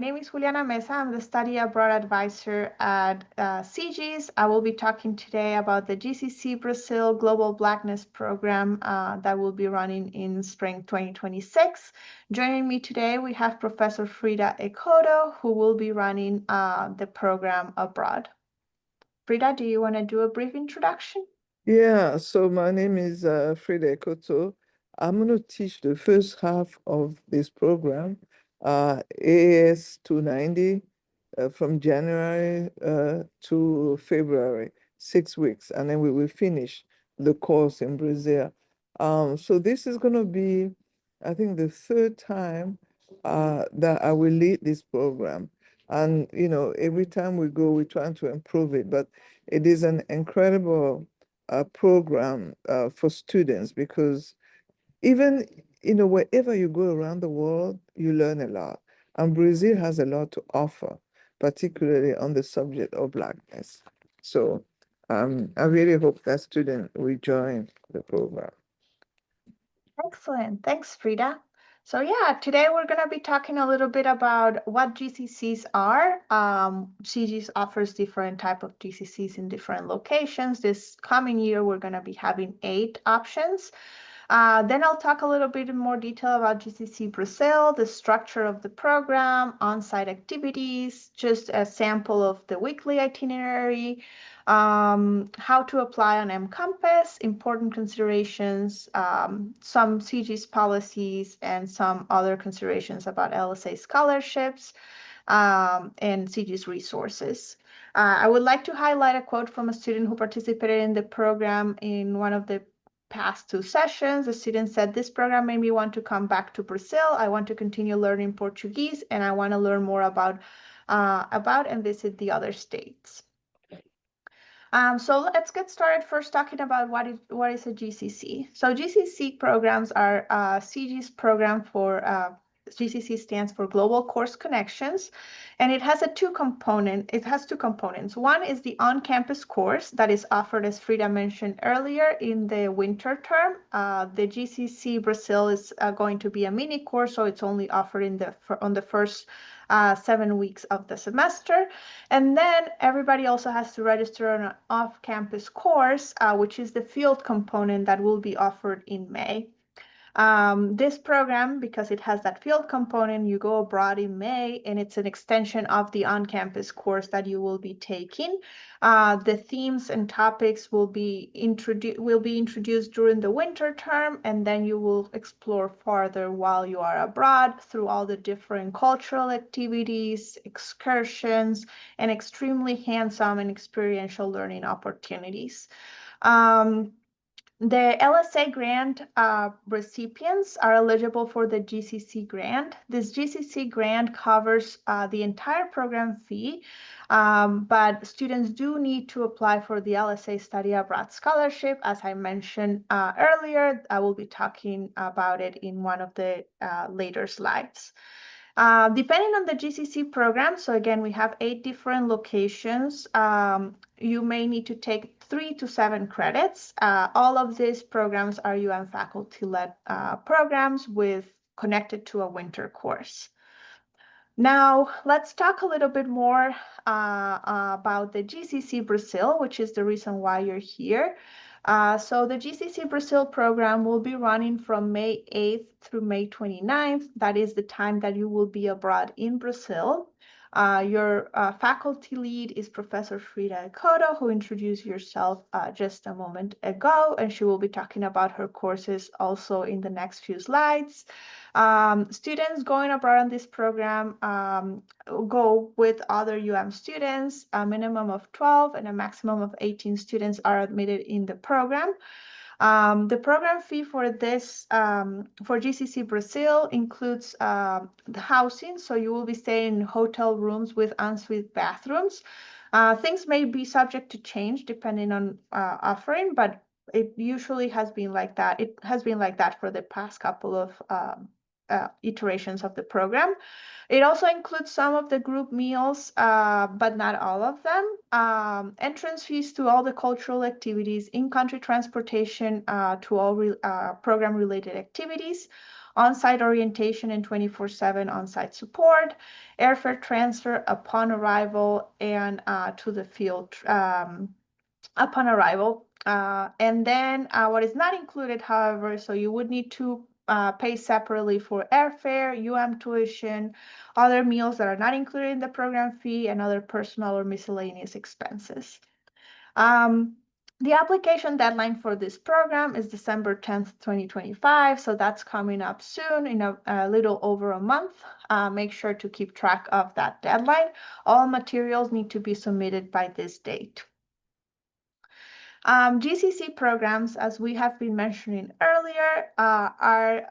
My name is Juliana Mesa. I'm the Study Abroad Advisor at CGS. I will be talking today about the GCC Brazil Global Blackness Program that will be running in spring 2026. Joining me today, we have Professor Frida Ekoto, who will be running the program abroad. Frida, do you want to do a brief introduction? Yeah, so my name is Frida Ekoto. I'm going to teach the first half of this program, AS 290, from January to February, 6 weeks, and then we will finish the course in Brazil. So this is going to be, I think, the third time that I will lead this program. And, every time we go, we're trying to improve it, but it is an incredible program for students because even wherever you go around the world, you learn a lot. And Brazil has a lot to offer, particularly on the subject of Blackness. So I really hope that students will join the program. Excellent. Thanks, Frida. So yeah, today we're going to be talking a little bit about what GCCs are. CGS offers different type of GCCs in different locations. This coming year, we're going to be having 8 options. Then I'll talk a little bit in more detail about GCC Brazil, the structure of the program, on-site activities, just a sample of the weekly itinerary, how to apply on mCampus, important considerations, some CG's policies, and some other considerations about LSA scholarships, and CG's resources. I would like to highlight a quote from a student who participated in the program in one of the past 2 sessions. The student said, "This program made me want to come back to Brazil. I want to continue learning Portuguese, and I want to learn more about and visit the other states." So let's get started first talking about what is a GCC. So GCC programs are CG's program for GCC stands for Global Course Connections, and it has two components. One is the on-campus course that is offered, as Frida mentioned earlier, in the winter term. The GCC Brazil is going to be a mini course, so it's only offered on the first 7 weeks of the semester. And then everybody also has to register on an off-campus course, which is the field component that will be offered in May. This program, because it has that field component, you go abroad in May, and it's an extension of the on-campus course that you will be taking. The themes and topics will be introduced during the winter term, and then you will explore further while you are abroad through all the different cultural activities, excursions, and extremely hands-on and experiential learning opportunities. The LSA grant recipients are eligible for the GCC grant. This GCC grant covers the entire program fee, but students do need to apply for the LSA Study Abroad Scholarship. As I mentioned earlier, I will be talking about it in one of the later slides. Depending on the GCC program, so again, we have 8 different locations. You may need to take 3 to 7 credits. All of these programs are faculty-led programs connected to a winter course. Now, let's talk a little bit more about the GCC Brazil, which is the reason why you're here. So the GCC Brazil program will be running from May 8th through May 29th. That is the time that you will be abroad in Brazil. Your faculty lead is Professor Frida Ekoto, who introduced herself just a moment ago, and she will be talking about her courses also in the next few slides. Students going abroad on this program go with other students. A minimum of 12 and a maximum of 18 students are admitted in the program. The program fee for this, for GCC Brazil, includes the housing. So you will be staying in hotel rooms with ensuite bathrooms. Things may be subject to change depending on offering, but it usually has been like that. It has been like that for the past couple of iterations of the program. It also includes some of the group meals, but not all of them. Entrance fees to all the cultural activities, in-country transportation to all program-related activities. on-site orientation and 24/7 on-site support, airfare transfer upon arrival and to the field upon arrival. And then what is not included, however, so you would need to pay separately for airfare, tuition, other meals that are not included in the program fee, and other personal or miscellaneous expenses. Um, the application deadline for this program is December 10th, 2025. So that's coming up soon in a little over a month. Make sure to keep track of that deadline. All materials need to be submitted by this date. GCC programs, as we have been mentioning earlier, are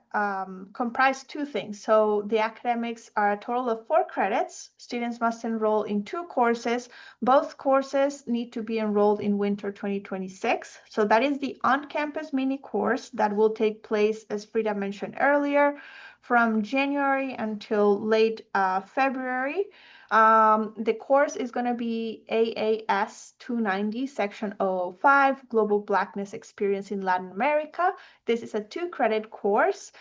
comprise two things. So the academics are a total of 4 credits. Students must enroll in 2 courses. Both courses need to be enrolled in winter 2026. So that is the on-campus mini course that will take place, as Frida mentioned earlier, from January until late February. The course is going to be AAS 290, Section 005, Global Blackness Experience in Latin America. This is a 2-credit course.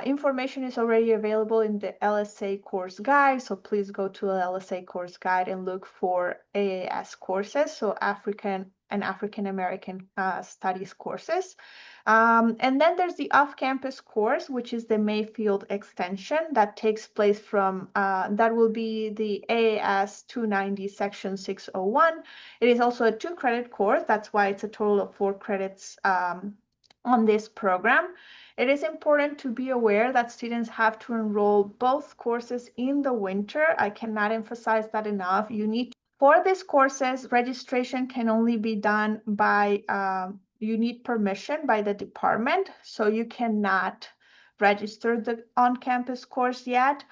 Information is already available in the LSA course guide, so please go to the LSA course guide and look for AAS courses, so African and African American studies courses. And then there's the off-campus course, which is the Mayfield extension that takes place from, that will be the AAS 290 section 601. It is also a 2-credit course. That's why it's a total of 4 credits on this program. It is important to be aware that students have to enroll both courses in the winter. I cannot emphasize that enough. For these courses, registration can only be done by you need permission by the department, so you cannot register the on-campus course yet.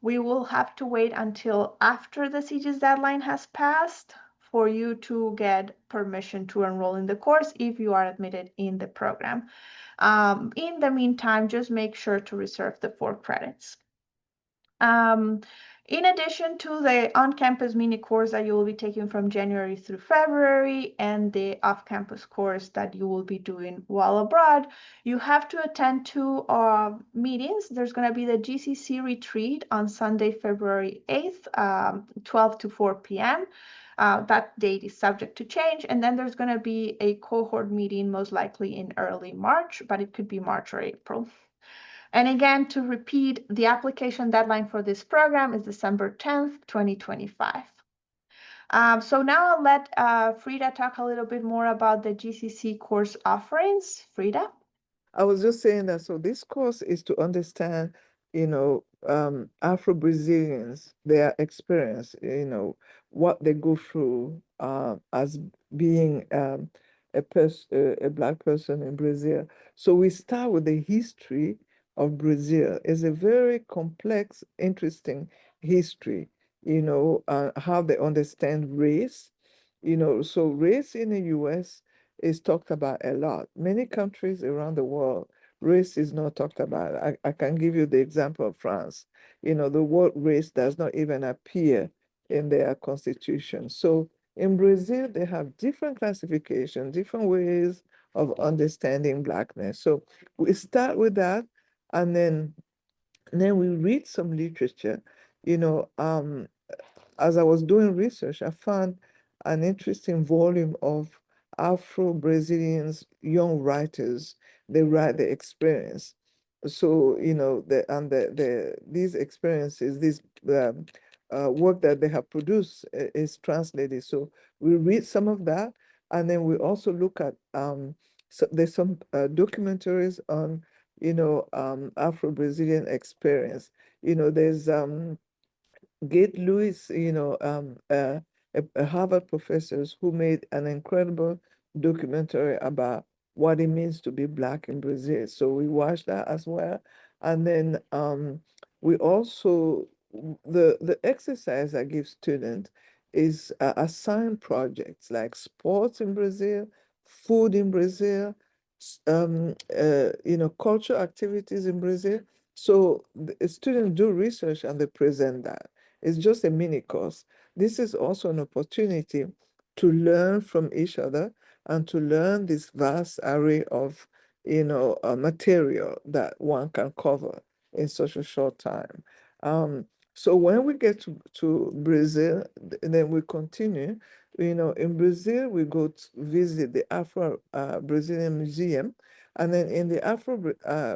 We will have to wait until after the CG's deadline has passed for you to get permission to enroll in the course if you are admitted in the program. In the meantime, just make sure to reserve the 4 credits. In addition to the on-campus mini course that you will be taking from January through February and the off-campus course that you will be doing while abroad, you have to attend 2 meetings. There's going to be the GCC retreat on Sunday, February 8th, 12 to 4 p.m. That date is subject to change. And then there's going to be a cohort meeting, most likely in early March, but it could be March or April. And again, to repeat, the application deadline for this program is December 10th, 2025. So now I'll let Frida talk a little bit more about the GCC course offerings. Frida? I was just saying that, so this course is to understand, Afro-Brazilians, their experience, what they go through as being a Black person in Brazil. So we start with the history of Brazil. It's a very complex, interesting history, how they understand race, so race in the US is talked about a lot. Many countries around the world, race is not talked about. I can give you the example of France. The word race does not even appear in their constitution. So in Brazil, they have different classifications, different ways of understanding Blackness. So we start with that, and then we read some literature. You know, um, as I was doing research, I found an interesting volume of Afro-Brazilians, young writers. They write their experience. So, these experiences, this work that they have produced is translated. So we read some of that, and then we also look at, so there's some documentaries on, Afro-Brazilian experience. There's Gate Lewis, a Harvard professor who made an incredible documentary about what it means to be Black in Brazil. So we watched that as well. And then we also, the exercise I give students is assign projects like sports in Brazil, food in Brazil, cultural activities in Brazil. So the students do research and they present that. It's just a mini course. This is also an opportunity to learn from each other and to learn this vast array of, material that one can cover in such a short time. So when we get to Brazil, then we continue. In Brazil, we go to visit the Afro Brazilian Museum. And then in the Afro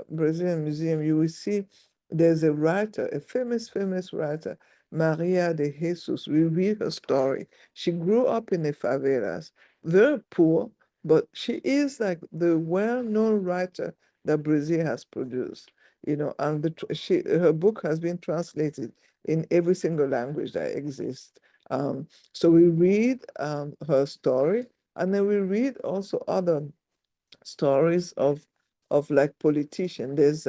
Brazilian Museum, you will see there's a writer, a famous writer, Maria de Jesus. We read her story. She grew up in the favelas, very poor, but she is like the well-known writer that Brazil has produced. And her book has been translated in every single language that exists. So we read her story, and then we read also other stories of like politicians. There's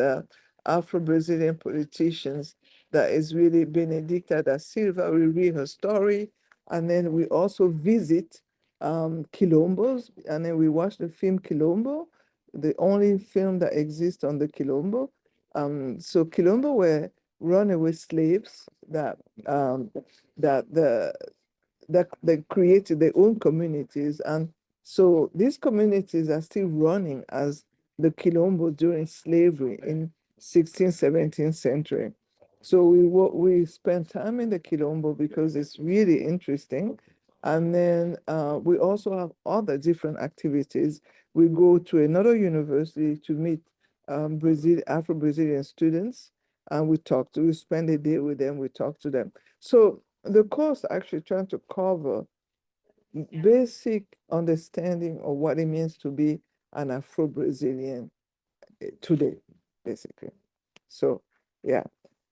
Afro-Brazilian politicians that is really Benedicta da Silva. We read her story, and then we also visit Quilombos, and then we watch the film Quilombo, the only film that exists on the Quilombo. So Quilombo were runaway slaves that the that they created their own communities. And so these communities are still running as the Quilombo during slavery in 16th, 17th century. So we spend time in the Quilombo because it's really interesting. And then we also have other different activities. We go to another university to meet Afro-Brazilian students, and we spend a day with them, we talk to them. So the course actually trying to cover basic understanding of what it means to be an Afro-Brazilian today, basically. So, yeah.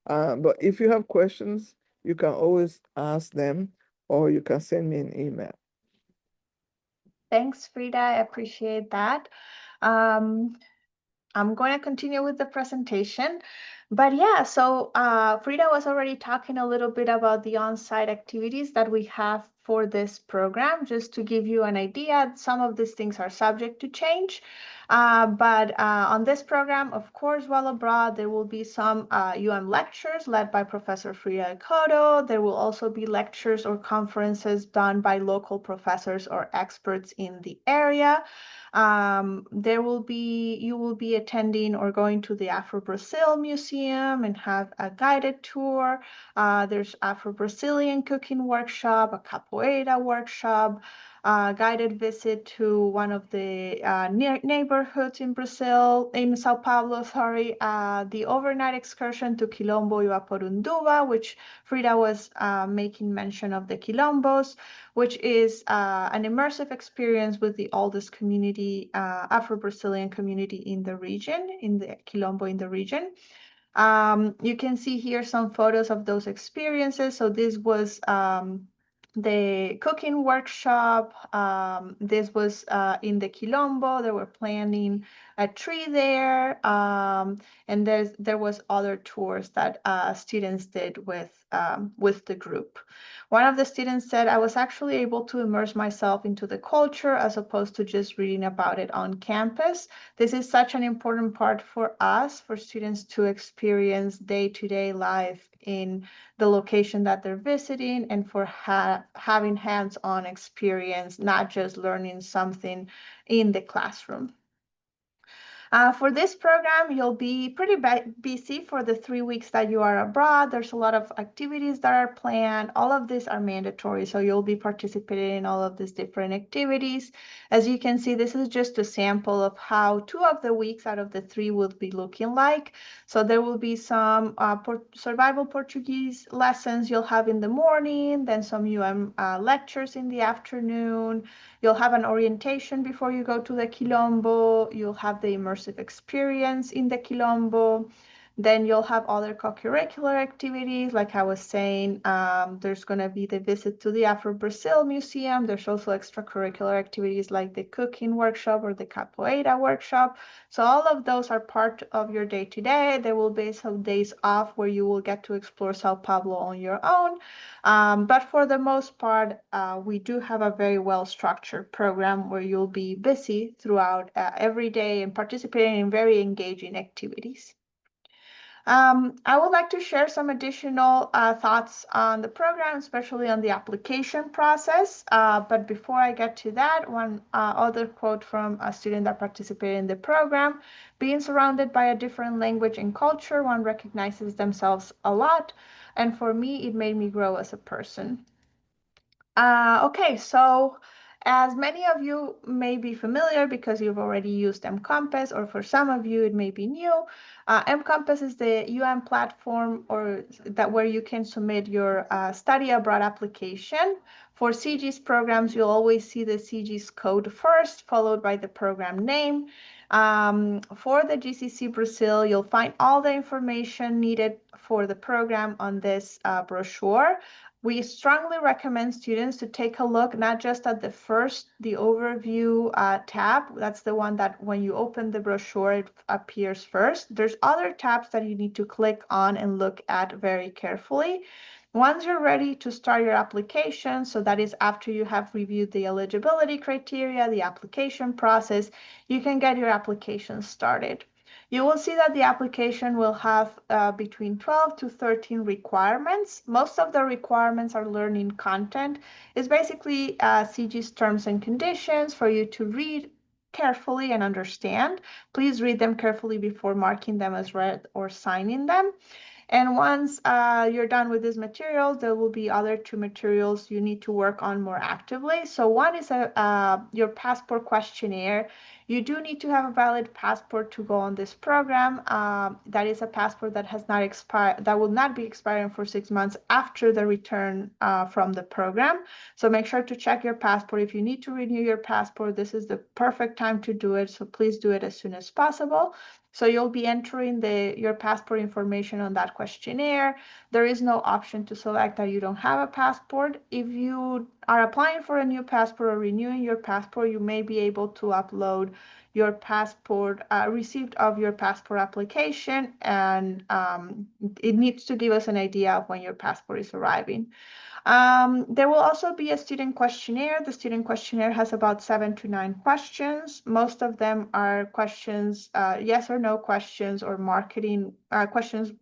But if you have questions, you can always ask them, or you can send me an email. Thanks, Frida. I appreciate that. Um, I'm going to continue with the presentation. But yeah, so Frida was already talking a little bit about the on-site activities that we have for this program. Just to give you an idea, some of these things are subject to change. But on this program, of course, while abroad, there will be some lectures led by Professor Frida Cotto. There will also be lectures or conferences done by local professors or experts in the area. You will be attending or going to the Afro-Brazil Museum and have a guided tour. There's Afro-Brazilian cooking workshop, a capoeira workshop, a guided visit to one of the neighborhoods in Brazil, in Sao Paulo, sorry, the overnight excursion to Quilombo Ivaporunduba, which Frida was making mention of the Quilombos, which is an immersive experience with the oldest community, Afro-Brazilian community in the region, in the Quilombo in the region. You can see here some photos of those experiences. So this was the cooking workshop. This was in the Quilombo. They were planting a tree there. And there was other tours that students did with the group. One of the students said, I was actually able to immerse myself into the culture as opposed to just reading about it on campus. This is such an important part for us, for students to experience day-to-day life in the location that they're visiting, and for having hands-on experience, not just learning something in the classroom. For this program, you'll be pretty busy for the 3 weeks that you are abroad. There's a lot of activities that are planned. All of these are mandatory, so you'll be participating in all of these different activities. As you can see, this is just a sample of how 2 of the weeks out of the 3 will be looking like. So there will be some survival Portuguese lessons you'll have in the morning, then some lectures in the afternoon. You'll have an orientation before you go to the Quilombo. You'll have the immersive experience in the Quilombo. Then you'll have other co-curricular activities. Like I was saying, there's going to be the visit to the Afro-Brazil Museum. There's also extracurricular activities like the cooking workshop or the capoeira workshop. So all of those are part of your day-to-day. There will be some days off where you will get to explore Sao Paulo on your own. But for the most part, we do have a very well-structured program where you'll be busy throughout every day and participating in very engaging activities. I would like to share some additional thoughts on the program, especially on the application process. But before I get to that, one other quote from a student that participated in the program: being surrounded by a different language and culture, one recognizes themselves a lot. And for me, it made me grow as a person. Okay, so as many of you may be familiar because you've already used mCompass, or for some of you it may be new, mCompass is the UN platform or that where you can submit your study abroad application. For CG's programs, you'll always see the CG's code first, followed by the program name. For the GCC Brazil, you'll find all the information needed for the program on this brochure. We strongly recommend students to take a look not just at the overview tab. That's the one that when you open the brochure, it appears first. There's other tabs that you need to click on and look at very carefully. Once you're ready to start your application, so that is after you have reviewed the eligibility criteria, the application process, you can get your application started. You will see that the application will have between 12 to 13 requirements. Most of the requirements are learning content. It's basically CG's terms and conditions for you to read carefully and understand. Please read them carefully before marking them as read or signing them. And once you're done with these materials, there will be other two materials you need to work on more actively. So one is your passport questionnaire. You do need to have a valid passport to go on this program. That is a passport that has not expired, that will not be expiring for 6 months after the return from the program. So make sure to check your passport. If you need to renew your passport, this is the perfect time to do it. So please do it as soon as possible. So you'll be entering your passport information on that questionnaire. There is no option to select that you don't have a passport. If you are applying for a new passport or renewing your passport, you may be able to upload your passport, receipt of your passport application, and it needs to give us an idea of when your passport is arriving. There will also be a student questionnaire. The student questionnaire has about 7 to 9 questions. Most of them are questions, yes or no questions, or marketing questions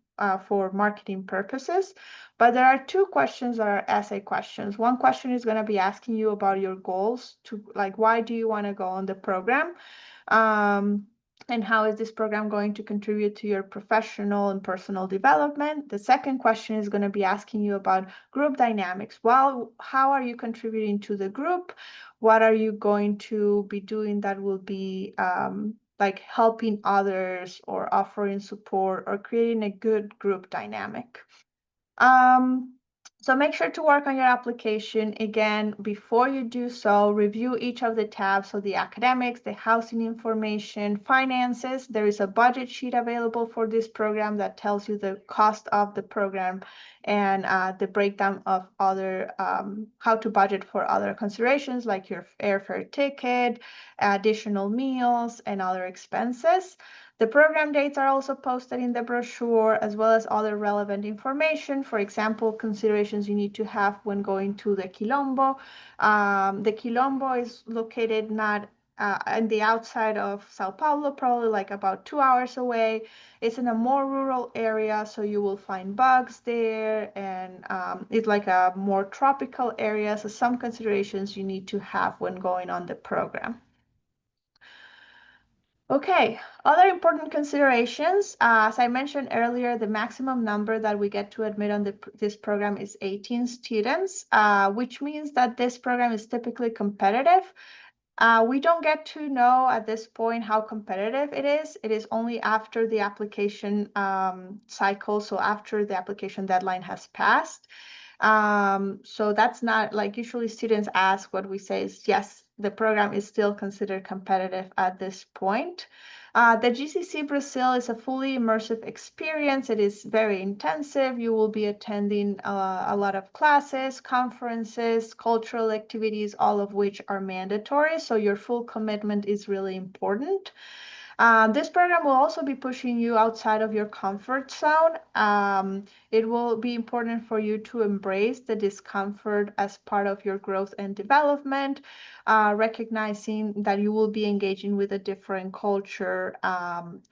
for marketing purposes. But there are 2 questions that are essay questions. One question is going to be asking you about your goals, to like, why do you want to go on the program? Um, and how is this program going to contribute to your professional and personal development? The second question is going to be asking you about group dynamics. Well, how are you contributing to the group? What are you going to be doing that will be like helping others or offering support or creating a good group dynamic? Um, so make sure to work on your application. Again, before you do so, review each of the tabs. So the academics, the housing information, finances. There is a budget sheet available for this program that tells you the cost of the program and the breakdown of other, how to budget for other considerations like your airfare ticket, additional meals, and other expenses. The program dates are also posted in the brochure, as well as other relevant information. For example, considerations you need to have when going to the Quilombo. The Quilombo is located not in the outside of Sao Paulo, probably like about 2 hours away. It's in a more rural area, so you will find bugs there, and it's like a more tropical area. So some considerations you need to have when going on the program. Okay, other important considerations. As I mentioned earlier, the maximum number that we get to admit on this program is 18 students, which means that this program is typically competitive. We don't get to know at this point how competitive it is. It is only after the application cycle, so after the application deadline has passed. So that's not like usually students ask, what we say is yes, the program is still considered competitive at this point. The GCC Brazil is a fully immersive experience. It is very intensive. You will be attending a lot of classes, conferences, cultural activities, all of which are mandatory. So your full commitment is really important. This program will also be pushing you outside of your comfort zone. It will be important for you to embrace the discomfort as part of your growth and development, recognizing that you will be engaging with a different culture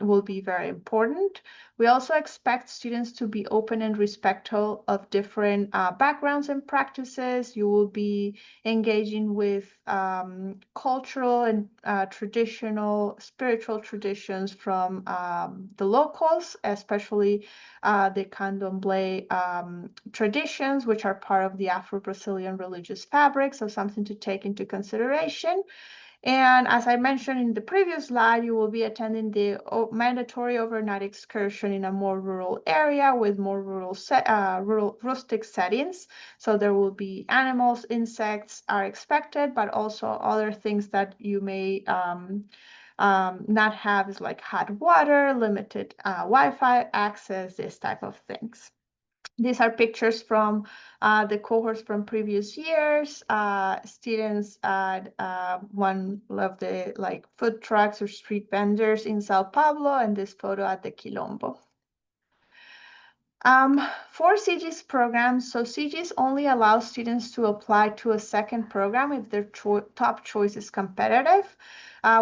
will be very important. We also expect students to be open and respectful of different backgrounds and practices. You will be engaging with cultural and traditional, spiritual traditions from the locals, especially the candomblé traditions, which are part of the Afro-Brazilian religious fabric, so something to take into consideration. And as I mentioned in the previous slide, you will be attending the mandatory overnight excursion in a more rural area with more rural rustic settings. So there will be animals, insects are expected, but also other things that you may not have is like hot water, limited Wi-Fi access, this type of things. These are pictures from the cohorts from previous years, students at one of the like food trucks or street vendors in Sao Paulo, and this photo at the Quilombo. For CG's programs, so CG's only allows students to apply to a second program if their top choice is competitive.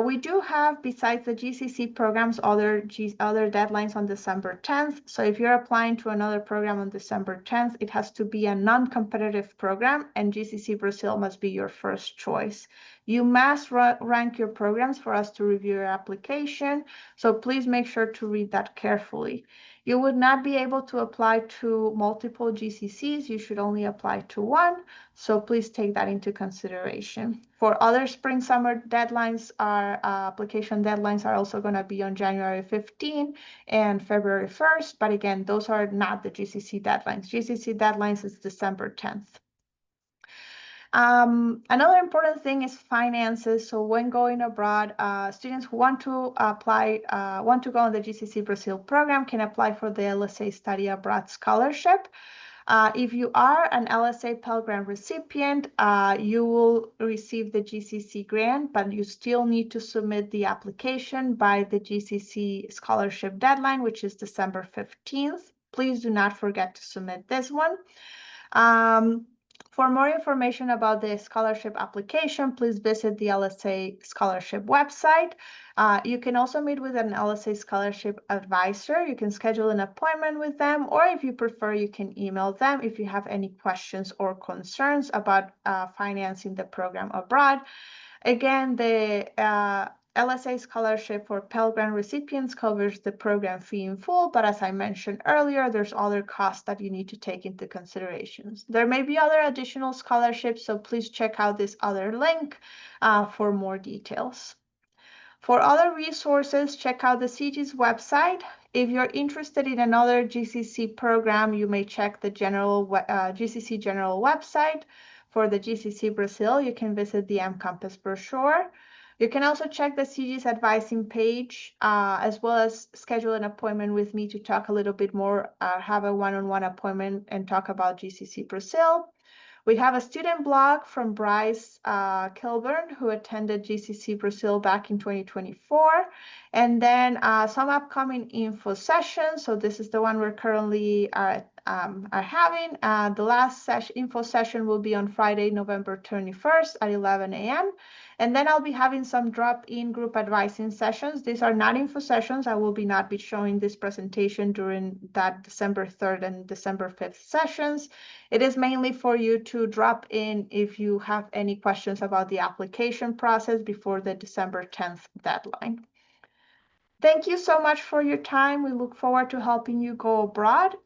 We do have, besides the GCC programs, other deadlines on December 10th. So if you're applying to another program on December 10th, it has to be a non-competitive program, and GCC Brazil must be your first choice. You must rank your programs for us to review your application, so please make sure to read that carefully. You would not be able to apply to multiple GCCs. You should only apply to one. So please take that into consideration. For other spring summer deadlines, our application deadlines are also going to be on January 15 and February 1st. But again, those are not the GCC deadlines. GCC deadlines is December 10th. Another important thing is finances. So when going abroad, students who want to apply, want to go on the GCC Brazil program can apply for the LSA Study Abroad Scholarship. If you are an LSA Pell Grant recipient, you will receive the GCC grant, but you still need to submit the application by the GCC scholarship deadline, which is December 15th. Please do not forget to submit this one. For more information about the scholarship application, please visit the LSA scholarship website. You can also meet with an LSA scholarship advisor. You can schedule an appointment with them, or if you prefer, you can email them if you have any questions or concerns about financing the program abroad. Again, the LSA scholarship for Pell Grant recipients covers the program fee in full, but as I mentioned earlier, there's other costs that you need to take into considerations. There may be other additional scholarships, so please check out this other link for more details. For other resources, check out the CG's website. If you're interested in another GCC program, you may check the GCC General website. For the GCC Brazil, you can visit the mCampus brochure. You can also check the CG's advising page, as well as schedule an appointment with me to talk a little bit more, have a one-on-one appointment and talk about GCC Brazil. We have a student blog from Bryce Kilburn, who attended GCC Brazil back in 2024. And then some upcoming info sessions. So this is the one we're currently having. The last info session will be on Friday, November 21st at 11 a.m. And then I'll be having some drop-in group advising sessions. These are not info sessions. I will not be showing this presentation during that December 3rd and December 5th sessions. It is mainly for you to drop in if you have any questions about the application process before the December 10th deadline. Thank you so much for your time. We look forward to helping you go abroad.